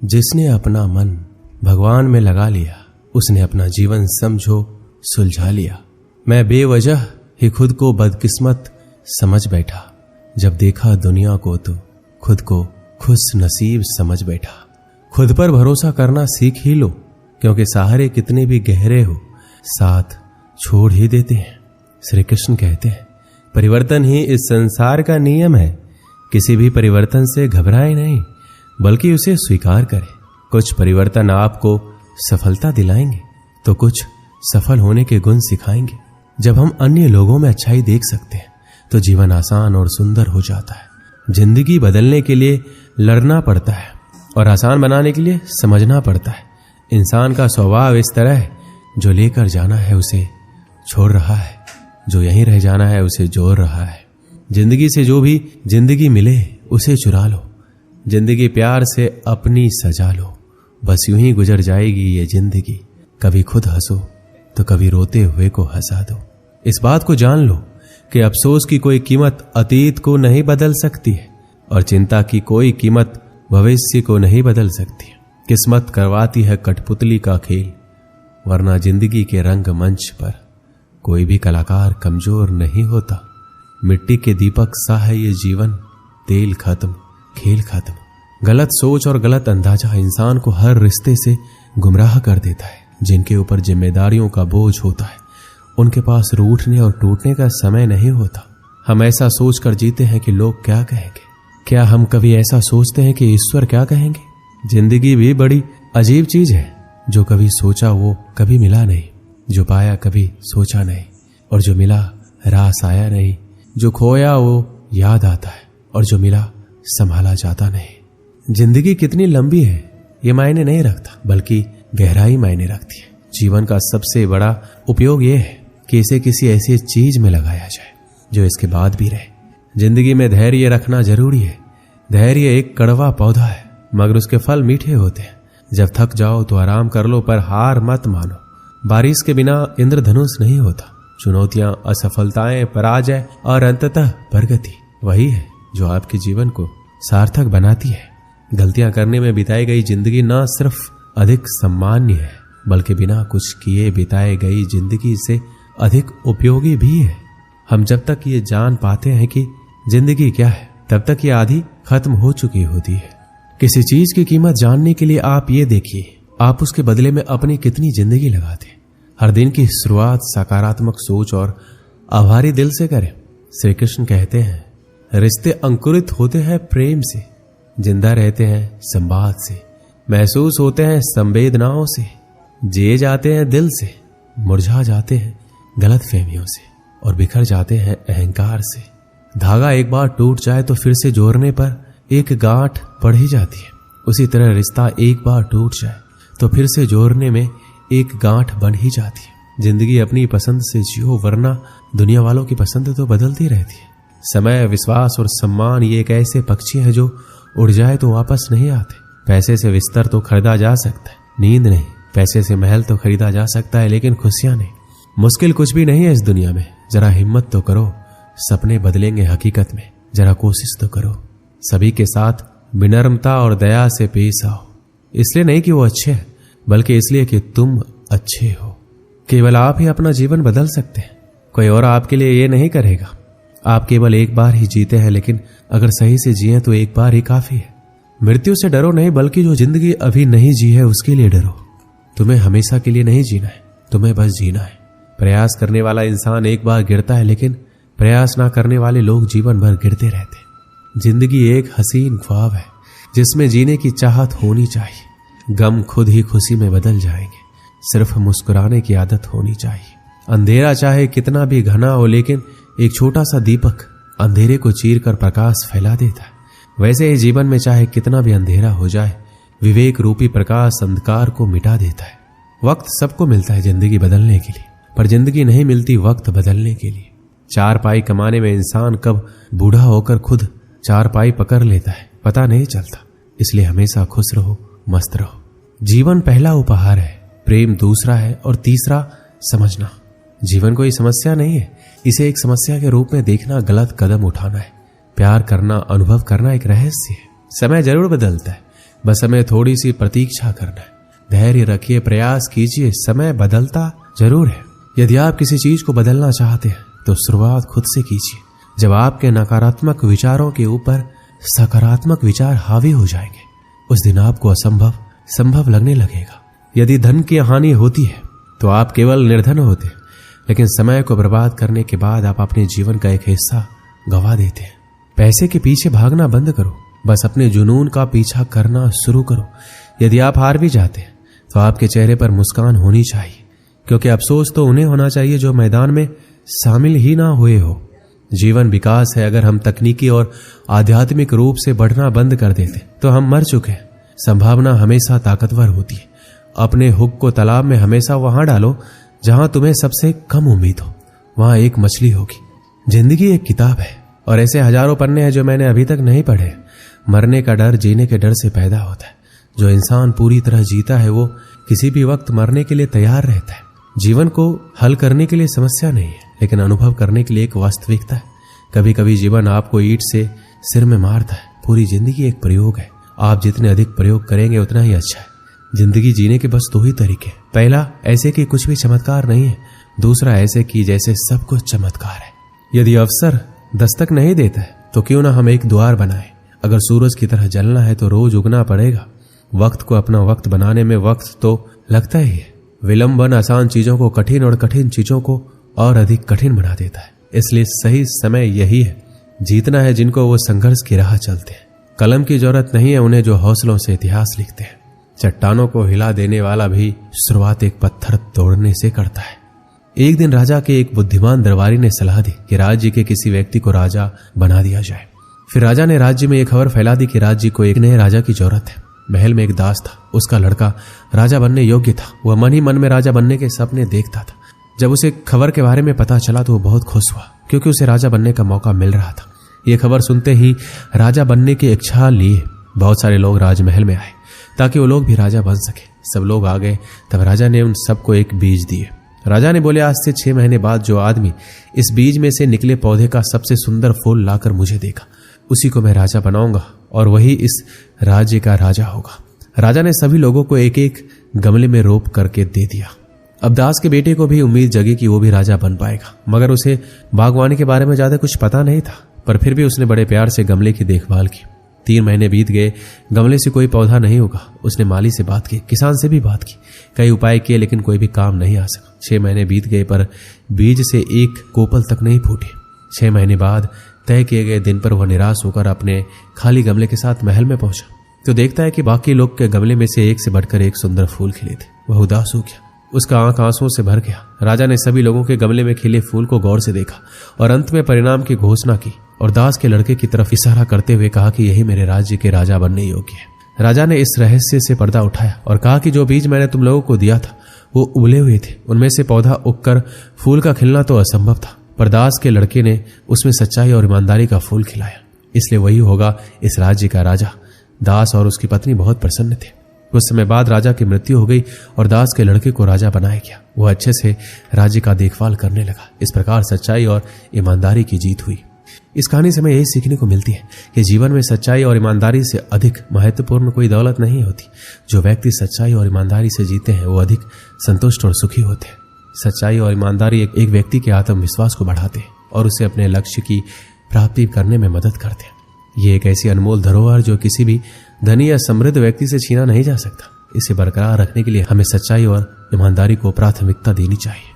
जिसने अपना मन भगवान में लगा लिया, उसने अपना जीवन समझो सुलझा लिया। मैं बेवजह ही खुद को बदकिस्मत समझ बैठा, जब देखा दुनिया को तो खुद को खुश नसीब समझ बैठा। खुद पर भरोसा करना सीख ही लो, क्योंकि सहारे कितने भी गहरे हो साथ छोड़ ही देते हैं। श्री कृष्ण कहते हैं, परिवर्तन ही इस संसार का नियम है। किसी भी परिवर्तन से घबराए नहीं, बल्कि उसे स्वीकार करें। कुछ परिवर्तन आपको सफलता दिलाएंगे तो कुछ सफल होने के गुण सिखाएंगे। जब हम अन्य लोगों में अच्छाई देख सकते हैं तो जीवन आसान और सुंदर हो जाता है। जिंदगी बदलने के लिए लड़ना पड़ता है और आसान बनाने के लिए समझना पड़ता है। इंसान का स्वभाव इस तरह है, जो लेकर जाना है उसे छोड़ रहा है, जो यहीं रह जाना है उसे जोड़ रहा है। जिंदगी से जो भी जिंदगी मिले उसे चुरा लो, जिंदगी प्यार से अपनी सजा लो। बस यूं ही गुजर जाएगी ये जिंदगी, कभी खुद हंसो तो कभी रोते हुए को हंसा दो। इस बात को जान लो कि अफसोस की कोई कीमत अतीत को नहीं बदल सकती है और चिंता की कोई कीमत भविष्य को नहीं बदल सकती। किस्मत करवाती है कठपुतली का खेल, वरना जिंदगी के रंग मंच पर कोई भी कलाकार कमजोर नहीं होता। मिट्टी के दीपक सा है ये जीवन, तेल खत्म खेल खत्म। गलत सोच और गलत अंदाजा इंसान को हर रिश्ते से गुमराह कर देता है। जिनके ऊपर जिम्मेदारियों का बोझ होता है उनके पास रूठने और टूटने का समय नहीं होता। हम ऐसा सोचकर जीते हैं कि लोग क्या कहेंगे। क्या हम कभी ऐसा सोचते हैं कि ईश्वर क्या कहेंगे? जिंदगी भी बड़ी अजीब चीज है। जो कभी सोचा वो कभी मिला नहीं, जो पाया कभी सोचा नहीं, और जो मिला रास आया नहीं। जो खोया वो याद आता है और जो मिला संभाला जाता नहीं। जिंदगी कितनी लंबी है ये मायने नहीं रखता, बल्कि गहराई मायने रखती है। जीवन का सबसे बड़ा उपयोग ये है कि इसे किसी ऐसी चीज में लगाया जाए जो इसके बाद भी रहे। जिंदगी में धैर्य रखना जरूरी है। धैर्य एक कड़वा पौधा है, मगर उसके फल मीठे होते हैं। जब थक जाओ तो आराम कर लो, पर हार मत मानो। बारिश के बिना इंद्रधनुष नहीं होता। चुनौतियां, असफलताएं, पराजय और अंततः प्रगति वही है जो आपके जीवन को सार्थक बनाती है। गलतियां करने में बिताई गई जिंदगी न सिर्फ अधिक सम्मान्य है, बल्कि बिना कुछ किए बिताई गई जिंदगी से अधिक उपयोगी भी है। हम जब तक ये जान पाते हैं कि जिंदगी क्या है, तब तक ये आधी खत्म हो चुकी होती है। किसी चीज की कीमत जानने के लिए आप ये देखिए, आप उसके बदले में अपनी कितनी जिंदगी लगाते हैं। हर दिन की शुरुआत सकारात्मक सोच और आभारी दिल से करें। श्री कृष्ण कहते हैं, रिश्ते अंकुरित होते हैं प्रेम से, जिंदा रहते हैं संवाद से, महसूस होते हैं संवेदनाओं से, जिए जाते हैं दिल से, मुरझा जाते हैं गलत फहमियों से और बिखर जाते हैं अहंकार से। धागा एक बार टूट जाए तो फिर से जोड़ने पर एक गांठ बढ़ ही जाती है। उसी तरह रिश्ता एक बार टूट जाए तो फिर से जोड़ने में एक गांठ बन ही जाती है। जिंदगी अपनी पसंद से जियो, वरना दुनिया वालों की पसंद तो बदलती रहती है। समय, विश्वास और सम्मान ये एक ऐसे पक्षी हैं जो उड़ जाए तो वापस नहीं आते। पैसे से बिस्तर तो खरीदा जा सकता है, नींद नहीं। पैसे से महल तो खरीदा जा सकता है, लेकिन खुशियां नहीं। मुश्किल कुछ भी नहीं है इस दुनिया में। जरा हिम्मत तो करो, सपने बदलेंगे हकीकत में। जरा कोशिश तो करो, सभी के साथ विनम्रता और दया से पेश आओ। इसलिए नहीं कि वो अच्छे हैं, बल्कि इसलिए कि तुम अच्छे हो। केवल आप ही अपना जीवन बदल सकते हैं, कोई और आपके लिए ये नहीं करेगा। आप केवल एक बार ही जीते हैं, लेकिन अगर सही से जिए तो एक बार ही काफी है। मृत्यु से डरो नहीं, बल्कि जो जिंदगी अभी नहीं जी है उसके लिए डरो। तुम्हें हमेशा के लिए नहीं जीना है, तुम्हें बस जीना है। प्रयास करने वाला इंसान एक बार गिरता है, लेकिन प्रयास ना करने वाले लोग जीवन भर गिरते रहते हैं। जिंदगी एक हसीन ख्वाब है जिसमें जीने की चाहत होनी चाहिए। गम खुद ही खुशी में बदल जाएंगे, सिर्फ मुस्कुराने की आदत होनी चाहिए। अंधेरा चाहे कितना भी घना हो, लेकिन एक छोटा सा दीपक अंधेरे को चीर कर प्रकाश फैला देता है। वैसे ही जीवन में चाहे कितना भी अंधेरा हो जाए, विवेक रूपी प्रकाश अंधकार को मिटा देता है। वक्त सबको मिलता है जिंदगी बदलने के लिए, पर जिंदगी नहीं मिलती वक्त बदलने के लिए। चार पाई कमाने में इंसान कब बूढ़ा होकर खुद चार पाई पकड़ लेता है पता नहीं चलता। इसलिए हमेशा खुश रहो, मस्त रहो। जीवन पहला उपहार है, प्रेम दूसरा है, और तीसरा समझना। जीवन कोई समस्या नहीं है, इसे एक समस्या के रूप में देखना गलत कदम उठाना है। प्यार करना, अनुभव करना एक रहस्य है। समय जरूर बदलता है, बस हमें थोड़ी सी प्रतीक्षा करना है। धैर्य रखिए, प्रयास कीजिए, समय बदलता जरूर है। यदि आप किसी चीज को बदलना चाहते हैं तो शुरुआत खुद से कीजिए। जब आपके नकारात्मक विचारों के ऊपर सकारात्मक विचार हावी हो जाएंगे, उस दिन आपको असंभव संभव लगने लगेगा। यदि धन की हानि होती है तो आप केवल निर्धन होते, लेकिन समय को बर्बाद करने के बाद आप अपने जीवन का एक हिस्सा गंवा देते हैं। पैसे के पीछे भागना बंद करो, बस अपने जुनून का पीछा करना शुरू करो। यदि आप हार भी जाते हैं तो आपके चेहरे पर मुस्कान होनी चाहिए, क्योंकि अफसोस तो उन्हें होना चाहिए जो मैदान में शामिल ही ना हुए हो। जीवन विकास है। अगर हम तकनीकी और आध्यात्मिक रूप से बढ़ना बंद कर देते तो हम मर चुके हैं। संभावना हमेशा ताकतवर होती है। अपने हुक को तालाब में हमेशा वहां डालो जहां तुम्हें सबसे कम उम्मीद हो, वहां एक मछली होगी। जिंदगी एक किताब है और ऐसे हजारों पन्ने हैं जो मैंने अभी तक नहीं पढ़े। मरने का डर जीने के डर से पैदा होता है। जो इंसान पूरी तरह जीता है वो किसी भी वक्त मरने के लिए तैयार रहता है। जीवन को हल करने के लिए समस्या नहीं है, लेकिन अनुभव करने के लिए एक वास्तविकता है। कभी कभी जीवन आपको ईंट से सिर में मारता है। पूरी जिंदगी एक प्रयोग है। आप जितने अधिक प्रयोग करेंगे उतना ही अच्छा है। जिंदगी जीने के बस दो ही तरीके। पहला, ऐसे कि कुछ भी चमत्कार नहीं है। दूसरा, ऐसे कि जैसे सब कुछ चमत्कार है। यदि अवसर दस्तक नहीं देता है तो क्यों ना हम एक द्वार बनाएं। अगर सूरज की तरह जलना है तो रोज उगना पड़ेगा। वक्त को अपना वक्त बनाने में वक्त तो लगता ही है। विलंबन आसान चीजों को कठिन और कठिन चीजों को और अधिक कठिन बना देता है। इसलिए सही समय यही है। जीतना है जिनको वो संघर्ष की राह चलते हैं। कलम की जरूरत नहीं है उन्हें जो हौसलों से इतिहास लिखते हैं। चट्टानों को हिला देने वाला भी शुरुआत एक पत्थर तोड़ने से करता है। एक दिन राजा के एक बुद्धिमान दरबारी ने सलाह दी कि राज्य के किसी व्यक्ति को राजा बना दिया जाए। फिर राजा ने राज्य में एक खबर फैला दी कि राज्य को एक नए राजा की जरूरत है। महल में एक दास था। उसका लड़का राजा बनने योग्य था। वह मन ही मन में राजा बनने के सपने देखता था। जब उसे खबर के बारे में पता चला तो वो बहुत खुश हुआ, क्योंकि उसे राजा बनने का मौका मिल रहा था। ये खबर सुनते ही राजा बनने की इच्छा लिए बहुत सारे लोग राजमहल में आए ताकि वो लोग भी राजा बन सके। सब लोग आ गए। तब राजा ने उन सबको एक बीज दिए। राजा ने बोले, आज से 6 महीने बाद जो आदमी इस बीज में से निकले पौधे का सबसे सुंदर फूल लाकर मुझे देगा, उसी को मैं राजा बनाऊंगा और वही इस राज्य का राजा होगा। राजा ने सभी लोगों को एक एक गमले में रोप करके दे दिया। अब दास के बेटे को भी उम्मीद जगी कि वो भी राजा बन पाएगा, मगर उसे बागवानी के बारे में ज्यादा कुछ पता नहीं था। पर फिर भी उसने बड़े प्यार से गमले की देखभाल की। 3 महीने बीत गए, गमले से कोई पौधा नहीं उगा। उसने माली से बात की, किसान से भी बात की, कई उपाय किए, लेकिन कोई भी काम नहीं आ सका। 6 महीने बीत गए पर बीज से एक कोपल तक नहीं फूटी। 6 महीने बाद तय किए गए दिन पर वह निराश होकर अपने खाली गमले के साथ महल में पहुंचा तो देखता है कि बाकी लोग के गमले में से एक से बढ़कर एक सुंदर फूल खिले थे। वह उदास हो गया। उसका आंख आंसुओं से भर गया। राजा ने सभी लोगों के गमले में खिले फूल को गौर से देखा और अंत में परिणाम की घोषणा की और दास के लड़के की तरफ इशारा करते हुए कहा कि यही मेरे राज्य के राजा बनने योग्य है। राजा ने इस रहस्य से पर्दा उठाया और कहा कि जो बीज मैंने तुम लोगों को दिया था वो उबले हुए थे। उनमें से पौधा उगकर फूल का खिलना तो असंभव था, पर दास के लड़के ने उसमें सच्चाई और ईमानदारी का फूल खिलाया, इसलिए वही होगा इस राज्य का राजा। दास और उसकी पत्नी बहुत प्रसन्न थे। कुछ समय बाद राजा की मृत्यु हो गई और दास के लड़के को राजा बनाया गया। वह अच्छे से राज्य का देखभाल करने लगा। इस प्रकार सच्चाई और ईमानदारी की जीत हुई। इस कहानी से हमें यही सीखने को मिलती है कि जीवन में सच्चाई और ईमानदारी से अधिक महत्वपूर्ण कोई दौलत नहीं होती। जो व्यक्ति सच्चाई और ईमानदारी से जीते हैं वो अधिक संतुष्ट और सुखी होते हैं। सच्चाई और ईमानदारी एक व्यक्ति के आत्मविश्वास को बढ़ाते हैं और उसे अपने लक्ष्य की प्राप्ति करने में मदद करते हैं। ये एक ऐसी अनमोल धरोहर जो किसी भी धनी या समृद्ध व्यक्ति से छीना नहीं जा सकता। इसे बरकरार रखने के लिए हमें सच्चाई और ईमानदारी को प्राथमिकता देनी चाहिए।